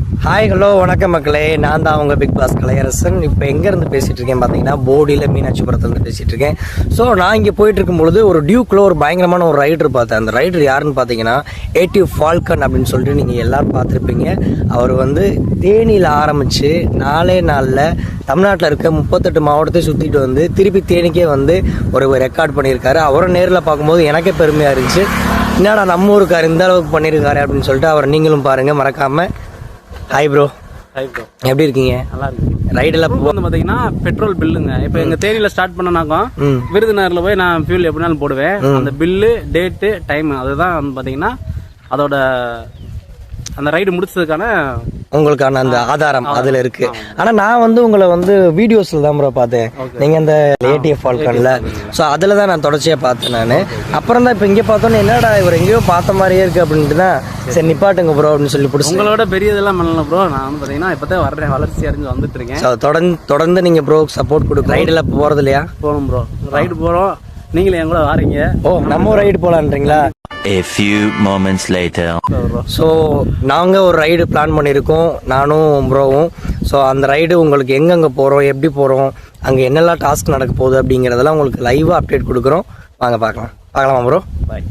Hi hello வணக்கம் மக்களே, நான் தான் அவங்க பிக் பாஸ் கலையரசன். இப்போ எங்கேருந்து பேசிகிட்டு இருக்கேன் பார்த்தீங்கன்னா, போடியில் மீனாட்சிபுரத்துலேருந்து பேசிகிட்டு இருக்கேன். ஸோ நான் இங்கே போயிட்டு இருக்கும்பொழுது ஒரு டியூக்கில் ஒரு பயங்கரமான ஒரு ரைடர் பார்த்தேன். அந்த ரைடர் யாருன்னு பார்த்தீங்கன்னா ஏடிவ் ஃபால்கன் அப்படின்னு சொல்லிட்டு நீங்கள் எல்லோரும் பார்த்துருப்பீங்க. அவர் வந்து தேனியில் ஆரம்பித்து 4 நாளில் தமிழ்நாட்டில் இருக்க 38 மாவட்டத்தை சுற்றிட்டு வந்து திருப்பி தேனிக்கே வந்து ஒரு ரெக்கார்ட் பண்ணியிருக்காரு. அவரை நேரில் பார்க்கும்போது எனக்கே பெருமையாக இருந்துச்சு. என்னடா நம்ம ஊருக்கார் இந்த அளவுக்கு பண்ணியிருக்காரு அப்படின்னு சொல்லிட்டு அவர் நீங்களும் பாருங்கள் மறக்காமல். Hi bro. ஹாய் ப்ரோ, எப்படி இருக்கீங்க? நல்லா இருக்கு. ரைடில் வந்து பார்த்தீங்கன்னா பெட்ரோல் பில்லுங்க. இப்போ எங்கள் தேனியில் ஸ்டார்ட் பண்ணனாக்கும் விருதுநகரில் போய் நான் ஃபியூல் எப்படினாலும் போடுவேன். அந்த பில்லு, டேட்டு, டைம் அதுதான் வந்து பார்த்தீங்கன்னா அதோட அந்த ரைடு முடிச்சதுக்கான உங்களுக்கான அந்த ஆதாரம் அதுல இருக்கு. ஆனா நான் வந்து உங்களை வந்து வீடியோஸ்ல தான் ப்ரோ பார்த்தேன். நீங்க அந்த ஏடிஎஃப் ஃபால்கன்ல, ஸோ அதுல தான் நான் தொடர்ச்சியா பார்த்தேன் நான். அப்புறம் தான் இப்போ இங்கே பார்த்தோன்னே என்னடா இவர் எங்கேயோ பார்த்த மாதிரியே இருக்கு அப்படின்ட்டு தான் சரி நிப்பாட்டுங்க ப்ரோ அப்படின்னு சொல்லி பிடிச்சி. உங்களோட பெரியதெல்லாம் பண்ணல ப்ரோ. நான் வந்து பார்த்தீங்கன்னா இப்போ தான் வர்றேன், வளர்ச்சி அறிஞ்சு வந்துட்டு இருக்கேன். ஸோ தொடர்ந்து நீங்க ப்ரோ சப்போர்ட் கொடுக்கும். ரைடில் போறது இல்லையா? போகணும் ப்ரோ, ரைடு போகிறோம். நீங்களும் என் கூட வாரீங்க. ஓ, நம்ம ரைடு போகலான்றீங்களா? A few moments later. So நாங்கள் ஒரு ரைடு பிளான் பண்ணியிருக்கோம், நானும் ப்ரோவும். ஸோ அந்த ரைடு உங்களுக்கு எங்கெங்கே போகிறோம், எப்படி போகிறோம், அங்கே என்னெல்லாம் டாஸ்க் நடக்க போகுது அப்படிங்கிறதெல்லாம் உங்களுக்கு லைவாக அப்டேட் கொடுக்குறோம். வாங்க பார்க்கலாமா ப்ரோ? பாய்.